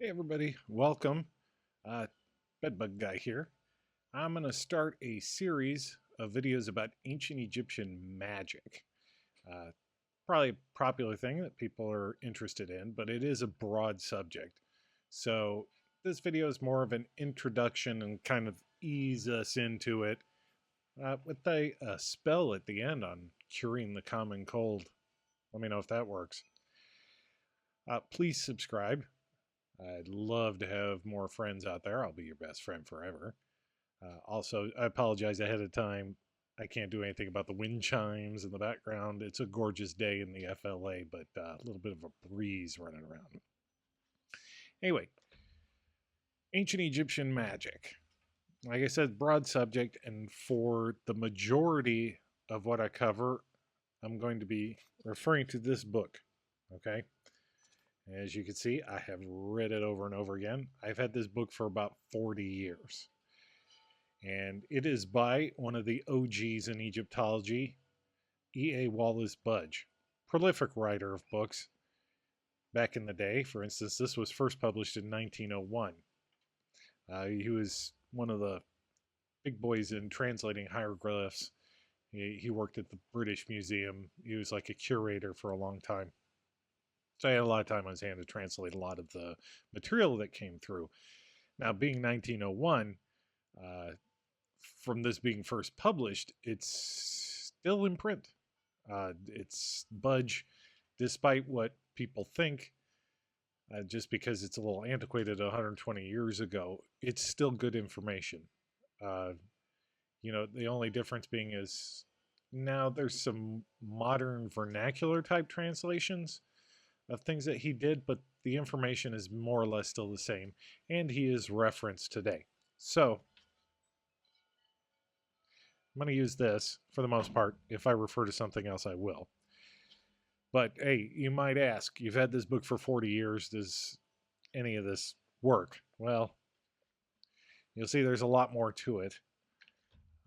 Hey everybody, welcome. Uh, Bedbug Guy here. I'm going to start a series of videos about ancient Egyptian magic. Uh, Probably a popular thing that people are interested in, but it is a broad subject. So this video is more of an introduction and kind of ease us into it with a spell at the end on curing the common cold. Let me know if that works. Please subscribe. I'd love to have more friends out there. I'll be your best friend forever. Also, I apologize ahead of time. I can't do anything about the wind chimes in the background. It's a gorgeous day in the FLA, but a little bit of a breeze running around. Anyway, ancient Egyptian magic. Like I said, broad subject, and for the majority of what I cover, I'm going to be referring to this book. Okay. As you can see, I have read it over and over again. I've had this book for about 40 years. And it is by one of the OGs in Egyptology, E.A. Wallis Budge, prolific writer of books back in the day. For instance, this was first published in 1901. He was one of the big boys in translating hieroglyphs. He worked at the British Museum. He was like a curator for a long time. So I had a lot of time on his hand to translate a lot of the material that came through. Now, being 1901, from this being first published, it's still in print. It's Budge, despite what people think, just because it's a little antiquated 120 years ago, it's still good information. Uh, the only difference being is now there's some modern vernacular type translations of things that he did, but the information is more or less still the same, and he is referenced today. So I'm going to use this for the most part. If I refer to something else, I will. But hey, you might ask, you've had this book for 40 years. Does any of this work? Well, you'll see there's a lot more to it.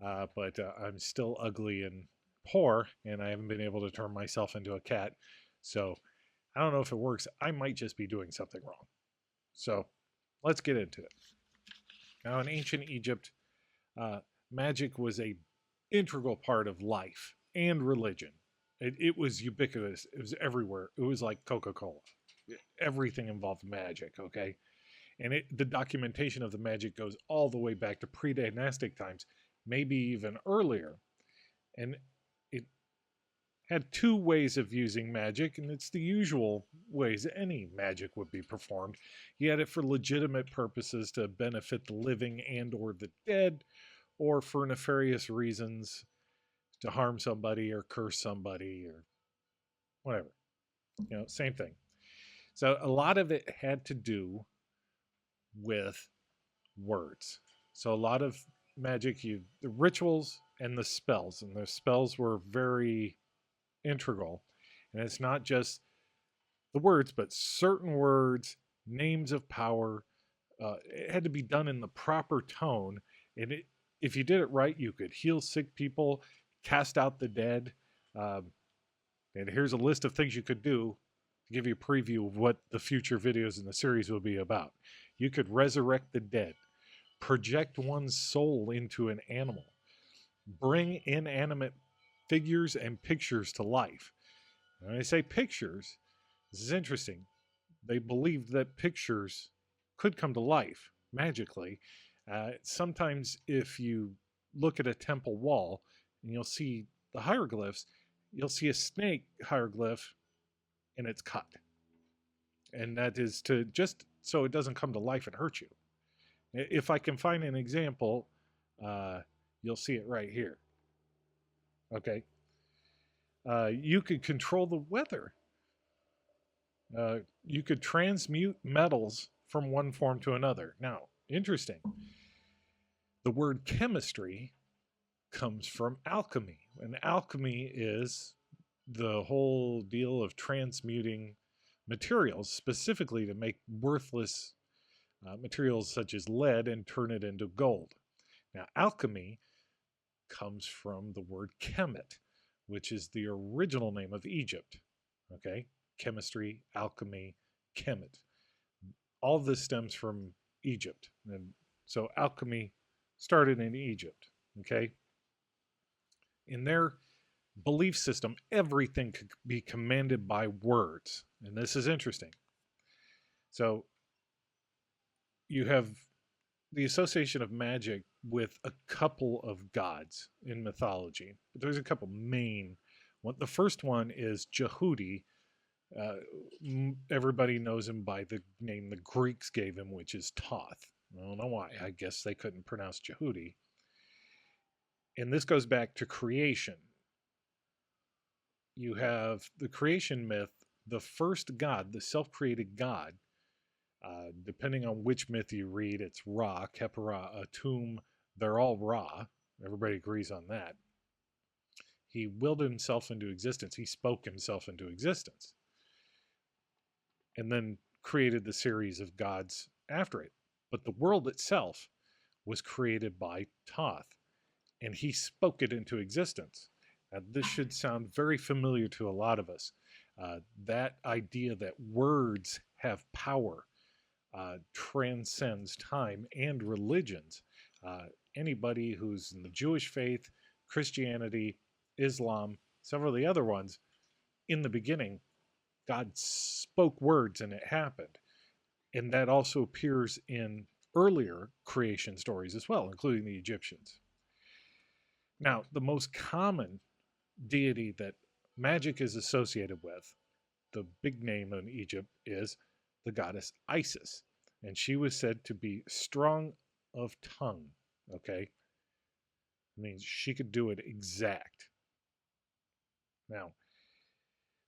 But I'm still ugly and poor, and I haven't been able to turn myself into a cat. So I don't know if it works. I might just be doing something wrong. So let's get into it. Now, in ancient Egypt, magic was a integral part of life and religion. It was ubiquitous. It was everywhere. It was like Coca-Cola. Everything involved magic, okay? And the documentation of the magic goes all the way back to pre-dynastic times, maybe even earlier. And it had two ways of using magic, and it's the usual ways any magic would be performed. You had it for legitimate purposes to benefit the living and or the dead, or for nefarious reasons to harm somebody or curse somebody or whatever. Same thing. So a lot of it had to do with words. So a lot of magic, the rituals and the spells were very integral. And it's not just the words, but certain words, names of power. It had to be done in the proper tone, and if you did it right, you could heal sick people, cast out the dead. And here's a list of things you could do to give you a preview of what the future videos in the series will be about. You could resurrect the dead, project one's soul into an animal, bring inanimate figures and pictures to life. When I say pictures, this is interesting. They believed that pictures could come to life magically. Sometimes if you look at a temple wall and you'll see the hieroglyphs, you'll see a snake hieroglyph and it's cut. And that is to just so it doesn't come to life and hurt you. If I can find an example, you'll see it right here. Okay. You could control the weather. You could transmute metals from one form to another. Now, interesting. The word chemistry comes from alchemy, and alchemy is the whole deal of transmuting materials, specifically to make worthless materials such as lead and turn it into gold. Now, alchemy comes from the word Kemet, which is the original name of Egypt. Okay, chemistry, alchemy, Kemet. all this stems from Egypt. And so alchemy started in Egypt, okay? In their belief system, everything could be commanded by words. And this is interesting. So you have the association of magic with a couple of gods in mythology. But there's a couple main one. The first one is Jehudi. Uh, Everybody knows him by the name the Greeks gave him, which is Thoth. I don't know why. I guess they couldn't pronounce Jehudi. And this goes back to creation. You have the creation myth, the first god, the self-created god. Depending on which myth you read, it's Ra, Khepera, Atum. They're all Ra. Everybody agrees on that. He willed himself into existence. He spoke himself into existence. And then created the series of gods after it. But the world itself was created by Thoth, and he spoke it into existence. Now, this should sound very familiar to a lot of us. That idea that words have power transcends time and religions. Anybody who's in the Jewish faith, Christianity, Islam, several of the other ones, in the beginning, God spoke words and it happened. And that also appears in earlier creation stories as well, including the Egyptians. Now, the most common deity that magic is associated with, the big name in Egypt, is the goddess Isis. And she was said to be strong of tongue, okay? It means she could do it exact. Now,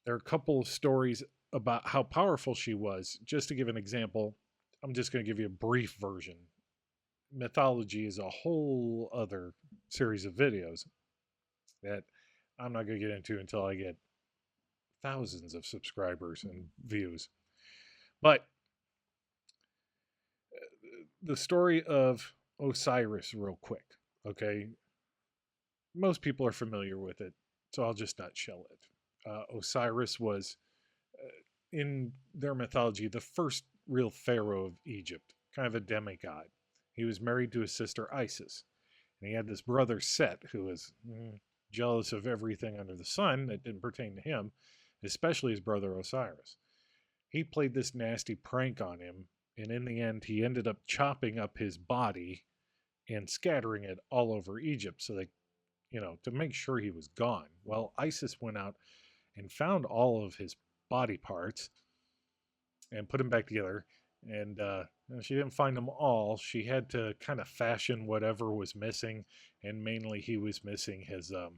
there are a couple of stories about how powerful she was. Just to give an example, I'm just going to give you a brief version. Mythology is a whole other series of videos that I'm not going to get into until I get thousands of subscribers and views. But the story of Osiris, real quick, okay? Most people are familiar with it, so I'll just nutshell it. Osiris was, in their mythology, the first real pharaoh of Egypt, kind of a demigod. He was married to his sister Isis, and he had this brother Set, who was jealous of everything under the sun that didn't pertain to him, especially his brother Osiris. He played this nasty prank on him, and in the end, he ended up chopping up his body and scattering it all over Egypt so they, to make sure he was gone. Well, Isis went out and found all of his body parts and put them back together. And she didn't find them all. She had to kind of fashion whatever was missing, and mainly he was missing his, that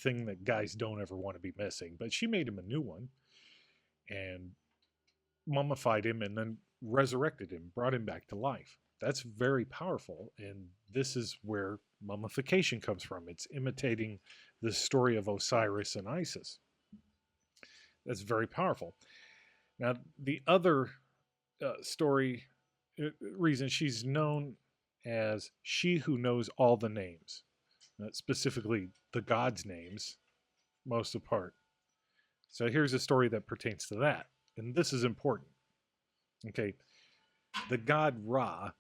thing that guys don't ever want to be missing. But she made him a new one and mummified him and then resurrected him, brought him back to life. That's very powerful, and this is where mummification comes from. It's imitating the story of Osiris and Isis. That's very powerful. Now, the other reason she's known as she who knows all the names, specifically the gods' names, most of part. So here's a story that pertains to that, and this is important. Okay, the god Ra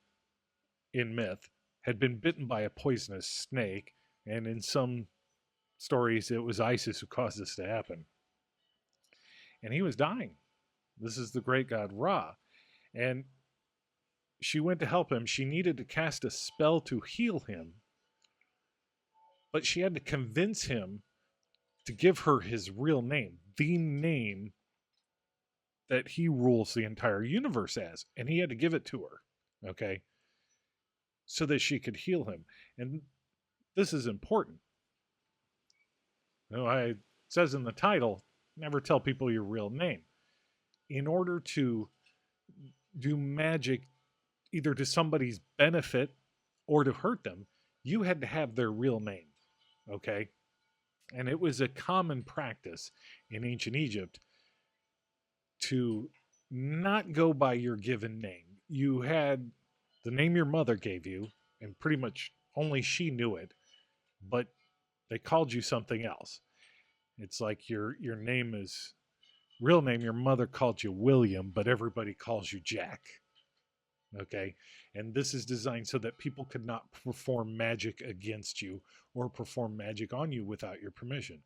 in myth had been bitten by a poisonous snake, and in some stories it was Isis who caused this to happen. And he was dying. This is the great god Ra. And she went to help him. She needed to cast a spell to heal him, but she had to convince him to give her his real name, the name that he rules the entire universe as. And he had to give it to her, okay, so that she could heal him. And this is important. It says in the title, never tell people your real name. In order to do magic either to somebody's benefit or to hurt them, you had to have their real name, okay? And it was a common practice in ancient Egypt to not go by your given name. You had the name your mother gave you, and pretty much only she knew it, but they called you something else. It's like your name is real name, your mother called you William, but everybody calls you Jack. Okay. And this is designed so that people could not perform magic against you or perform magic on you without your permission.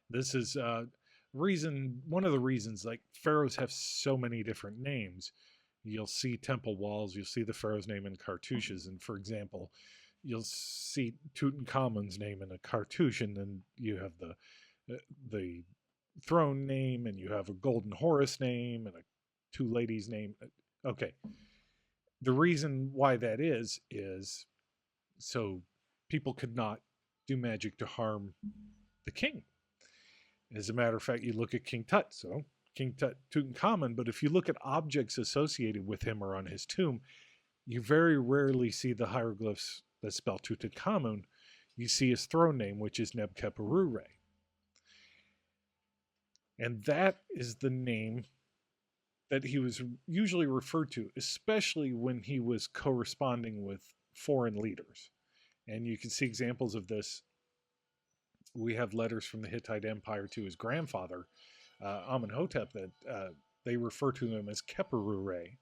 This is one of the reasons, like, pharaohs have so many different names. You'll see temple walls, you'll see the pharaoh's name in cartouches, and for example, you'll see Tutankhamun's name in a cartouche, and then you have the throne name, and you have a golden Horus name, and a two ladies name. Okay, the reason why that is so people could not do magic to harm the king. As a matter of fact, you look at King Tut, so King Tut, Tutankhamun, but if you look at objects associated with him or on his tomb, you very rarely see the hieroglyphs that spell Tutankhamun. You see his throne name, which is Neb-Keperure. And that is the name that he was usually referred to, especially when he was corresponding with foreign leaders. And you can see examples of this. We have letters from the Hittite Empire to his grandfather, Amenhotep, that they refer to him as Keperure,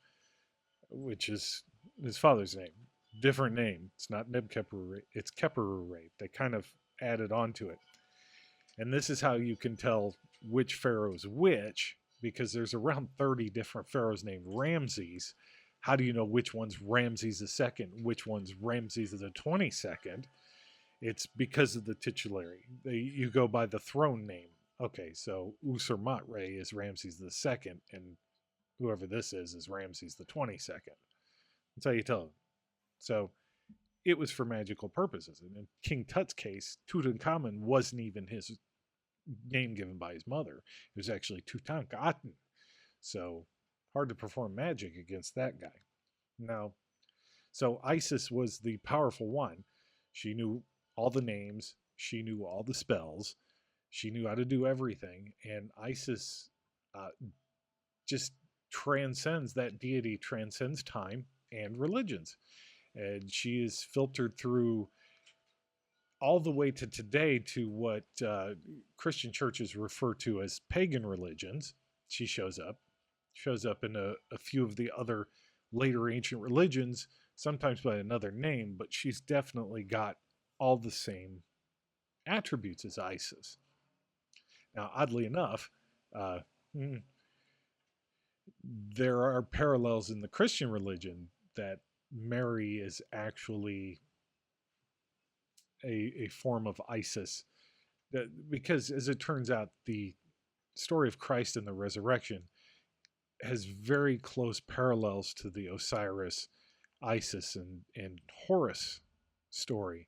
which is his father's name. Different name. It's not Neb-Keperure, it's Keperure. They kind of added on to it. And this is how you can tell which pharaoh's which, because there's around 30 different pharaohs named Ramses. How do you know which one's Ramses II, which one's Ramses the 22nd? It's because of the titulary. You go by the throne name. Okay, so Usermatre is Ramses II, and whoever this is Ramses the 22nd. That's how you tell them. So it was for magical purposes. And in King Tut's case, Tutankhamun wasn't even his name given by his mother. It was actually Tutankhaten. So hard to perform magic against that guy. Now, so Isis was the powerful one. She knew all the names. She knew all the spells. She knew how to do everything. And Isis just transcends, that deity transcends time and religions. And she is filtered through all the way to today to what Christian churches refer to as pagan religions. She shows up in a few of the other later ancient religions, sometimes by another name, but she's definitely got all the same attributes as Isis. Now, oddly enough, there are parallels in the Christian religion that Mary is actually a form of Isis, because as it turns out, the story of Christ and the resurrection has very close parallels to the Osiris, Isis, and Horus story.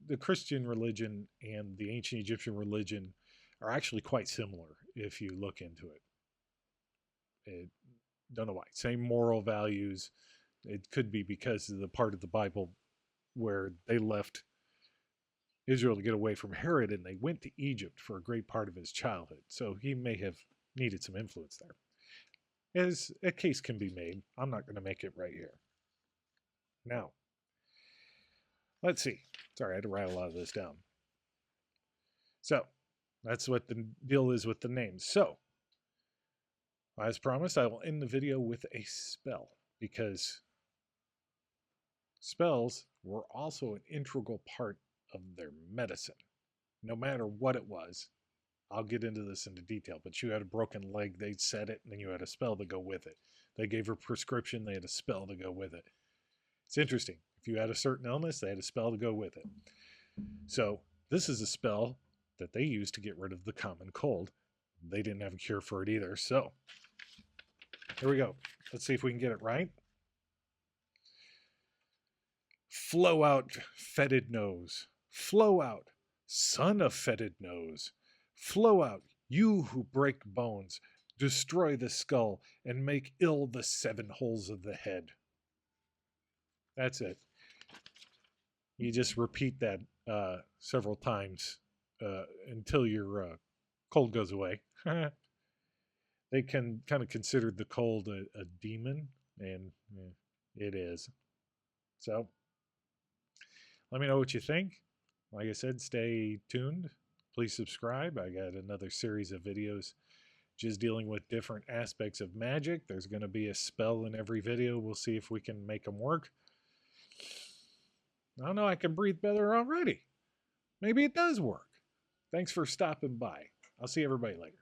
The Christian religion and the ancient Egyptian religion are actually quite similar if you look into it. Don't know why. Same moral values. It could be because of the part of the Bible where they left Israel to get away from Herod, and they went to Egypt for a great part of his childhood. So he may have needed some influence there. As a case can be made, I'm not going to make it right here. Now, let's see. Sorry, I had to write a lot of this down. So, that's what the deal is with the names. So, as promised, I will end the video with a spell, because spells were also an integral part of their medicine. No matter what it was, I'll get into this into detail, but you had a broken leg, they'd set it, and then you had a spell to go with it. They gave her a prescription, they had a spell to go with it. It's interesting. If you had a certain illness, they had a spell to go with it. So this is a spell that they used to get rid of the common cold. They didn't have a cure for it either. So here we go. Let's see if we can get it right. Flow out, fetid nose. Flow out, son of fetid nose. Flow out, you who break bones, destroy the skull, and make ill the 7 holes of the head. That's it. You just repeat that several times until your cold goes away. They can kind of consider the cold a demon, and it is. So let me know what you think. Like I said, stay tuned. Please subscribe. I got another series of videos just dealing with different aspects of magic. There's going to be a spell in every video. We'll see if we can make them work. I don't know, I can breathe better already. Maybe it does work. Thanks for stopping by. I'll see everybody later.